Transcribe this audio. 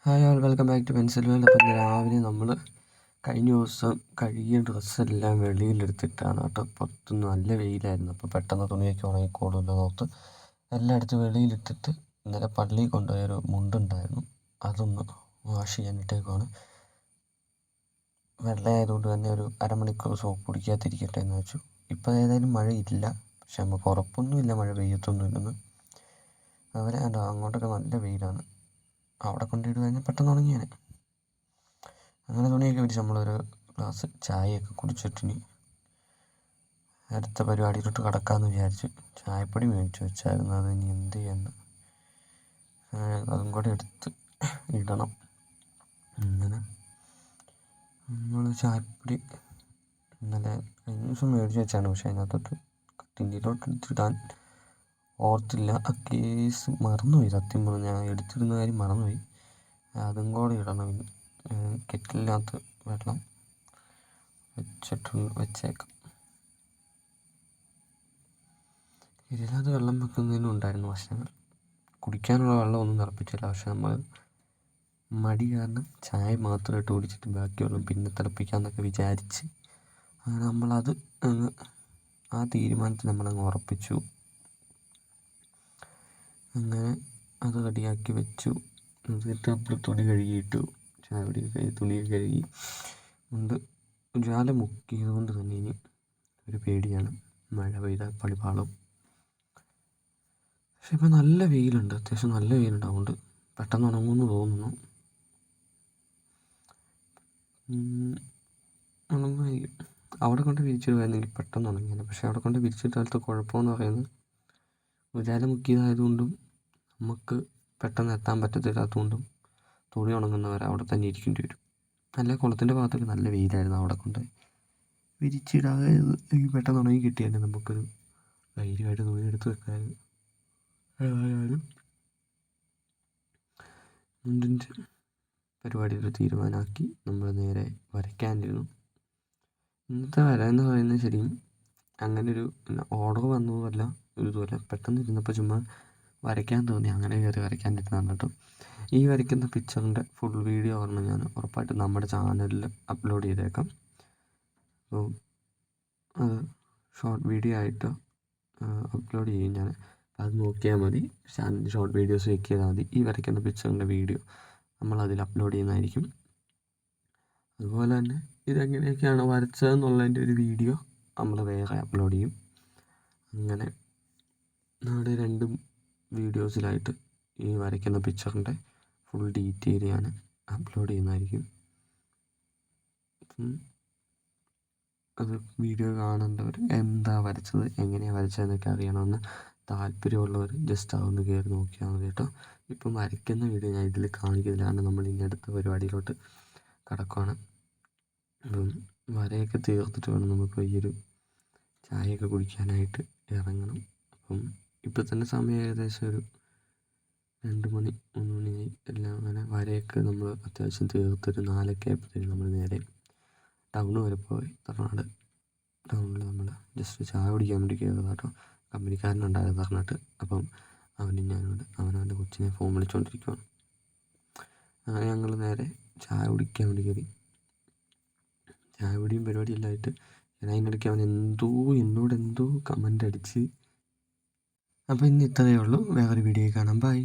Hi all, welcome back to pencil world. അപ്പം രാവിലെ നമ്മൾ കഴിഞ്ഞ ദിവസം കഴുകിയ ഡ്രസ്സെല്ലാം വെളിയിലെടുത്തിട്ടാണ് കേട്ടോ. പുറത്തുനിന്ന് നല്ല വെയിലായിരുന്നു, അപ്പോൾ പെട്ടെന്ന് തുണിയൊക്കെ ഉണങ്ങിക്കോളുമല്ലോ നോർത്ത് എല്ലാം എടുത്ത് വെളിയിലിട്ടിട്ട് ഇന്നലെ പള്ളിയിൽ കൊണ്ടുപോയൊരു മുണ്ടുണ്ടായിരുന്നു, അതൊന്ന് വാഷ് ചെയ്യാനിട്ടേക്കുവാണ്. വെള്ളമായതുകൊണ്ട് തന്നെ ഒരു അരമണിക്കൂർ സോപ്പ് പിടിക്കാതിരിക്കട്ടെ എന്ന് വെച്ചു. ഇപ്പോൾ ഏതായാലും മഴയില്ല, പക്ഷെ നമുക്ക് ഉറപ്പൊന്നുമില്ല മഴ പെയ്യത്തൊന്നുമില്ലെന്ന്. അവരെ അങ്ങോട്ടൊക്കെ നല്ല വെയിലാണ്. അവിടെ കൊണ്ടിട്ട് കഴിഞ്ഞാൽ പെട്ടെന്ന് ഉണങ്ങിയാണ്. അങ്ങനെ തുണിയൊക്കെ വിരിച്ച് നമ്മളൊരു ഗ്ലാസ് ചായയൊക്കെ കുടിച്ചിട്ടിനി അടുത്ത പരിപാടിയിലോട്ട് കടക്കാമെന്ന് വിചാരിച്ചു. ചായപ്പൊടി മേടിച്ച് വെച്ചായിരുന്നു, അത് ഇനി എന്ത് ചെയ്യുന്നു, അതും കൂടെ എടുത്ത് ഇടണം. അങ്ങനെ നമ്മൾ ചായപ്പൊടി ഇന്നലെ കഴിഞ്ഞ ദിവസം മേടിച്ച് വെച്ചാണ്, പക്ഷേ അതിനകത്തോട്ട് ടിന്നിലോട്ട് എടുത്തിടാൻ ഓർത്തില്ല. ആ കേസ് മറന്നുപോയി, സത്യം പറഞ്ഞാൽ ഞാൻ എടുത്തിരുന്ന കാര്യം മറന്നുപോയി. അതും കൂടെ ഇടണം. കെറ്റിലിനകത്ത് വെള്ളം വെച്ചേക്കാം. ഇതിനകത്ത് വെള്ളം വെക്കുന്നതിനും ഉണ്ടായിരുന്നു പ്രശ്നങ്ങൾ. കുടിക്കാനുള്ള വെള്ളമൊന്നും തിളപ്പിച്ചില്ല, പക്ഷെ നമ്മൾ മടി കാരണം ചായ മാത്രമായിട്ട് കുടിച്ചിട്ട് ബാക്കി വെള്ളം പിന്നെ തിളപ്പിക്കാമെന്നൊക്കെ വിചാരിച്ച് നമ്മളത് ആ തീരുമാനത്തിൽ നമ്മളങ്ങ് ഉറപ്പിച്ചു. അങ്ങനെ അത് റെഡിയാക്കി വെച്ചു. എന്നിട്ട് നമ്മൾ തുണി കഴുകിയിട്ടു. ചായ തുണിയൊക്കെ കഴുകി കൊണ്ട് ജാല മുക്കിയത് കൊണ്ട് തന്നെ ഇനി ഒരു പേടിയാണ്, മഴ പെയ്താൽ പണിപാളും. പക്ഷെ ഇപ്പം നല്ല വെയിലുണ്ട്, അത്യാവശ്യം നല്ല വെയിലുണ്ട്, അതുകൊണ്ട് പെട്ടെന്ന് ഉണങ്ങുമെന്ന് തോന്നുന്നു. ഉണങ്ങുമായിരിക്കും. അവിടെ കൊണ്ട് വിരിച്ചിടുമായിരുന്നെങ്കിൽ പെട്ടെന്ന് ഉണങ്ങിയാണ്. പക്ഷെ അവിടെ കൊണ്ട് വിരിച്ചിട്ടാലത്തെ കുഴപ്പമെന്ന് പറയുന്നത് ഉജാല മുക്കിയതായതുകൊണ്ടും നമുക്ക് പെട്ടെന്ന് എത്താൻ പറ്റത്തില്ലാത്തതുകൊണ്ടും തുണി ഉണങ്ങുന്നവരെ അവിടെ തന്നെ ഇരിക്കേണ്ടി വരും. നല്ല കുളത്തിൻ്റെ ഭാഗത്തൊക്കെ നല്ല വെയിലായിരുന്നു, അവിടെ കൊണ്ട് വിരിച്ചിടാതെ പെട്ടെന്ന് ഉണങ്ങി കിട്ടിയാൽ നമുക്കൊരു ധൈര്യമായിട്ട് തുണി എടുത്ത് വെക്കാനും. ഏതായാലും മുണ്ടിൻ്റെ പരിപാടിയിൽ തീരുമാനമാക്കി നമ്മൾ നേരെ വരയ്ക്കാനിരുന്നു. ഇന്നത്തെ വര എന്ന് പറയുന്നത് ശരിയും അങ്ങനെ ഒരു ഓർഡർ വന്നതുമല്ല, ഒരു ഇതുമല്ല, പെട്ടെന്ന് ഇരുന്നപ്പോൾ ചുമ്മാ വരയ്ക്കാൻ തോന്നി, അങ്ങനെ കയറി വരയ്ക്കാനിരുന്നതാണ് കേട്ടോ. ഈ വരയ്ക്കുന്ന പിക്ചറിൻ്റെ ഫുൾ വീഡിയോ പറഞ്ഞ് ഞാൻ ഉറപ്പായിട്ടും നമ്മുടെ ചാനലിൽ അപ്ലോഡ് ചെയ്തേക്കാം. അപ്പോൾ അത് ഷോർട്ട് വീഡിയോ ആയിട്ട് അപ്ലോഡ് ചെയ്യും ഞാൻ. അത് നോക്കിയാൽ മതി, ചാനൽ ഷോർട്ട് വീഡിയോസ് ചെക്ക് ചെയ്താൽ മതി. ഈ വരയ്ക്കുന്ന പിക്ചറിൻ്റെ വീഡിയോ നമ്മളതിൽ അപ്ലോഡ് ചെയ്യുന്നതായിരിക്കും. അതുപോലെ തന്നെ ഇതെങ്ങനെയൊക്കെയാണ് വരച്ചതെന്നുള്ളതിൻ്റെ ഒരു വീഡിയോ നമ്മൾ വേറെ അപ്ലോഡ് ചെയ്യും. അങ്ങനെ നമ്മുടെ രണ്ടും വീഡിയോസിലായിട്ട് ഈ വരയ്ക്കുന്ന പിക്ചറിൻ്റെ ഫുൾ ഡീറ്റെയിൽ ഞാൻ അപ്ലോഡ് ചെയ്യുന്നതായിരിക്കും. അത് വീഡിയോ കാണേണ്ടവർ എന്താ വരച്ചത്, എങ്ങനെയാണ് വരച്ചതെന്നൊക്കെ അറിയണമെന്ന് താല്പര്യമുള്ളവർ ജസ്റ്റ് അതൊന്ന് കയറി നോക്കിയാൽ മതി കേട്ടോ. ഇപ്പം വരയ്ക്കുന്ന വീഡിയോ ഞാൻ ഇതിൽ കാണിക്കുന്നില്ല, കാരണം നമ്മൾ ഇനി അടുത്ത പരിപാടിയിലോട്ട് കടക്കുകയാണ്. അപ്പം വരയൊക്കെ തീർത്തിട്ട് വേണം നമുക്ക് ഈ ഒരു ചായയൊക്കെ കുടിക്കാനായിട്ട് ഇറങ്ങണം. അപ്പം ഇപ്പം തന്നെ സമയം ഏകദേശം ഒരു 2 മണി 3 മണിയായി. എല്ലാം അങ്ങനെ വരയൊക്കെ നമ്മൾ അത്യാവശ്യം തീർത്തൊരു 4 ആയപ്പോഴത്തേക്കും നമ്മൾ നേരെ ടൗണ് വരെ പോയി. തറനാട് ടൗണിൽ നമ്മൾ ജസ്റ്റ് ചായ കുടിക്കാൻ വേണ്ടി കയറുക കേട്ടോ. കമ്പനിക്കാരനുണ്ടായിരുന്നു തറനാട്ട്, അപ്പം അവനും ഞാനുണ്ട്. അവനവൻ്റെ കൊച്ചിനെ ഫോൺ വിളിച്ചുകൊണ്ടിരിക്കുകയാണ്. അങ്ങനെ ഞങ്ങൾ നേരെ ചായ കുടിക്കാൻ വേണ്ടി കയറി. ചായ കുടിയും പരിപാടിയെല്ലാമായിട്ട് അതിനിടയ്ക്ക് അവൻ എന്നോട് എന്തോ കമൻ്റ് അടിച്ച്. അപ്പോൾ ഇന്ന് ഇത്രയേ ഉള്ളൂ. വേറൊരു വീഡിയോ കാണാം. ബൈ.